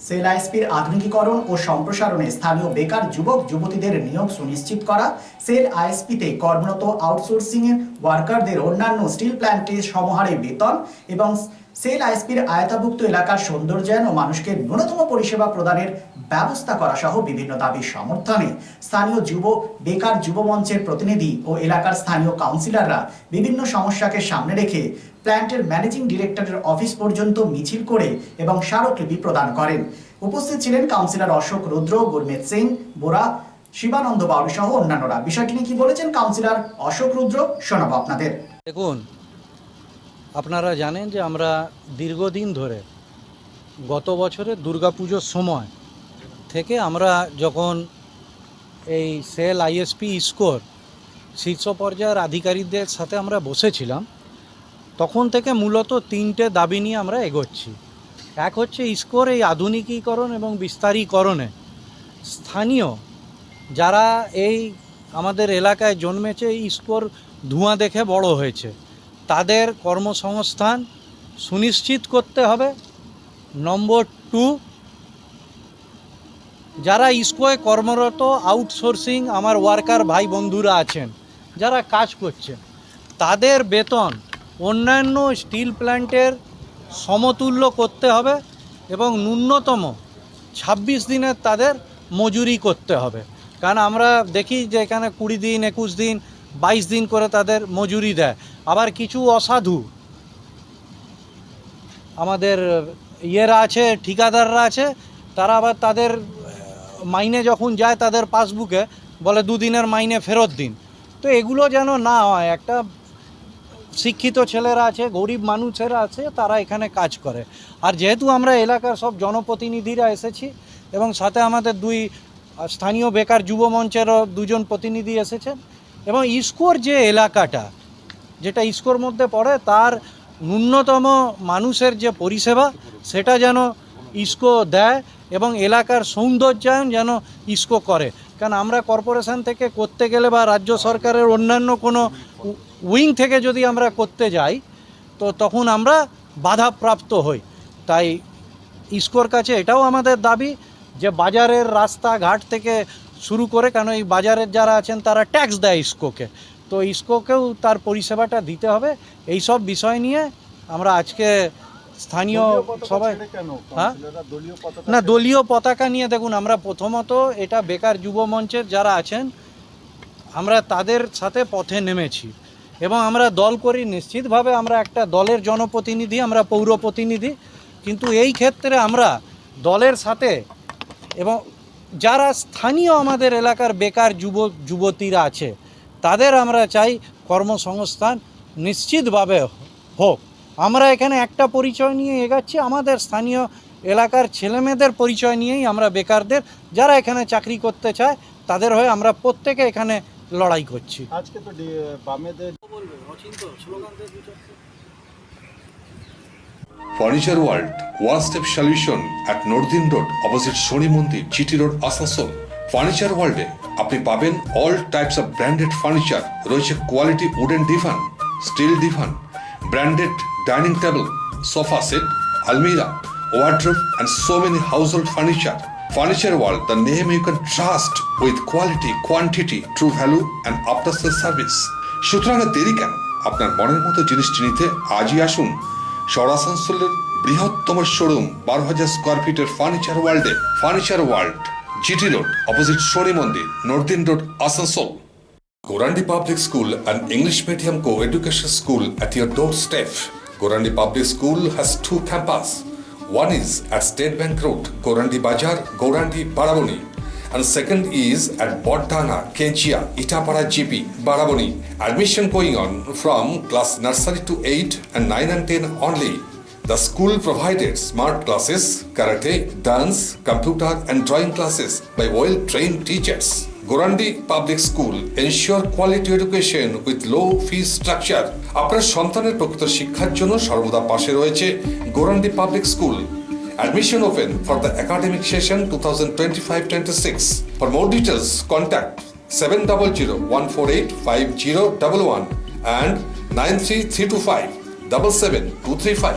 Sell আইএসপির আধুনিকীকরণ ও সম্প্রসারণে স্থানীয় বেকার যুবক যুবতীদের নিয়োগ সুনিশ্চিত করা, সেল আইএসপিতে কর্মরত আউটসোর্সিং ওয়ার্কারদের অন্যান্য স্টিল প্ল্যান্টে সমহারে বেতন এবং সেল আইএসপির আয়তাভুক্ত এলাকার সৌন্দর্যায়ন ও মানুষকে ন্যূনতম পরিষেবা প্রদানের ব্যবস্থা করা সহ বিভিন্ন দাবির সমর্থনে স্থানীয় বেকার যুব মঞ্চের প্রতিনিধি ও এলাকার স্থানীয় কাউন্সিলররা বিভিন্ন সমস্যাকে সামনে রেখে প্ল্যান্টের ম্যানেজিং ডিরেক্টরের অফিস পর্যন্ত মিছিল করে এবং স্মারকলিপি প্রদান করেন। উপস্থিত ছিলেন কাউন্সিলর অশোক রুদ্র, গুরমিত সিং বোরা, শিবানন্দ বাউরি সহ অন্যান্যরা। বিষয়টি নিয়ে কি বলেছেন কাউন্সিলর অশোক রুদ্র, শোনাবো আপনাদের। দেখুন, আপনারা জানেন যে আমরা দীর্ঘদিন ধরে গত বছরের দুর্গাপুজোর সময় থেকে আমরা যখন এই সেল আইএসপি স্কোর শীর্ষ পর্যায়ের আধিকারিকদের সাথে আমরা বসেছিলাম, তখন থেকে মূলত তিনটে দাবি নিয়ে আমরা এগোচ্ছি। এক হচ্ছে স্কোর এই আধুনিকীকরণ এবং বিস্তারীকরণে স্থানীয় যারা এই আমাদের এলাকায় জন্মেছে, এই স্কোর ধোঁয়া দেখে বড় হয়েছে, তাদের কর্মসংস্থান সুনিশ্চিত করতে হবে। নম্বর 2, যারা ইস্কোয়ে কর্মরত আউটসোর্সিং আমার ওয়ার্কার ভাই বন্ধুরা আছেন, যারা কাজ করছে, তাদের বেতন অন্যান্য স্টিল প্ল্যান্টের সমতুল্য করতে হবে এবং ন্যূনতম 26 দিনের তাদের মজুরি করতে হবে। কারণ আমরা দেখি যে এখানে 20 দিন, 21 দিন, 22 দিন করে তাদের মজুরি দেয়। আবার কিছু অসাধু আমাদের ইয়েরা আছে, ঠিকাদাররা আছে, তারা আবার তাদের মাইনে যখন যায় তাদের পাসবুকে বলে 2 দিনের মাইনে ফেরত দিন। তো এগুলো যেন না হয়। একটা শিক্ষিত ছেলেরা আছে, গরিব মানুষেরা আছে, তারা এখানে কাজ করে। আর যেহেতু আমরা এলাকার সব জনপ্রতিনিধিরা এসেছি এবং সাথে আমাদের 2 স্থানীয় বেকার যুব মঞ্চেরও 2 জন প্রতিনিধি এসেছেন, এবং ইস্কোর যে এলাকাটা যেটা ইস্কোর মধ্যে পড়ে, তার ন্যূনতম মানুষের যে পরিষেবা সেটা যেন ইস্কো দেয় এবং এলাকার সৌন্দর্যায়ন যেন ইস্কো করে। কারণ আমরা কর্পোরেশন থেকে করতে গেলে বা রাজ্য সরকারের অন্যান্য কোনো উইং থেকে যদি আমরা করতে যাই তো তখন আমরা বাধাপ্রাপ্ত হই। তাই ইস্কোর কাছে এটাও আমাদের দাবি যে বাজারের রাস্তাঘাট থেকে শুরু করে, কারণ এই বাজারের যারা আছেন তারা ট্যাক্স দেয় ইস্কোকে, তো ইস্কোকেও তার পরিষেবাটা দিতে হবে। এই সব বিষয় নিয়ে আমরা আজকে স্থানীয় সবাই না দলীয় পতাকা নিয়ে, দেখুন আমরা প্রথমত এটা বেকার যুব মঞ্চের যারা আছেন আমরা তাদের সাথে পথে নেমেছি এবং আমরা দল করি। নিশ্চিতভাবে আমরা একটা দলের জনপ্রতিনিধি, আমরা পৌর প্রতিনিধি, কিন্তু এই ক্ষেত্রে আমরা দলের সাথে এবং যারা স্থানীয় আমাদের এলাকার বেকার যুবতীরা আছে তাদের আমরা চাই কর্মসংস্থান নিশ্চিতভাবে হোক। আমরা এখানে একটা পরিচয় নিয়ে এগাচ্ছি, আমাদের স্থানীয় এলাকার ছেলেমেয়েদের পরিচয় নিয়েই আমরা বেকারদের যারা এখানে চাকরি করতে চায় তাদের হয়ে আমরা প্রত্যেকে এখানে লড়াই করছি। আজকে তো বামেদের Furniture World, one-step solution at Nordin Road, opposite Shoni Mandir, GT Road, Asansol. Furniture World আপনি পাবেন all types of branded furniture, রয়েছে quality wooden divan, steel divan, branded dining table, sofa set, almirah, wardrobe and so many household furniture. Furniture World, the name you can trust with quality, quantity, true value and after sales service. সুতরাং দেরি কেন? আপনার মনের মতো জিনিসটি নিতে আজই আসুন আসানসোলের বৃহত্তম শোরুম 12,000 স্কোয়ার ফিটের ফার্নিচার ওয়ার্ল্ডে। Furniture world, GT road, opposite Shani Mandir, নর্দিন road, Asansol. Gorandi Public School, an English medium co-education school at your doorstep. Gorandi Public School has 2 campuses. One is at State Bank Road, Gorandi Bajar, Gorandi, Baraboni. And second is at Bodhana, Kenchia, Itapara GP, Baraboni. Admission going on from class nursery to 8 and 9 and 10 only. The school provided smart classes, karate, dance, computer and drawing classes by well-trained teachers. Gorandi Public School ensure quality education with low fee structure. আপনার সন্তানের প্রকৃত শিক্ষার জন্য সর্বদা পাশে রয়েছে Gorandi Public School. Admission open for the academic session 2025-26. For more details, contact 700-148-5011 and 93-325-77235.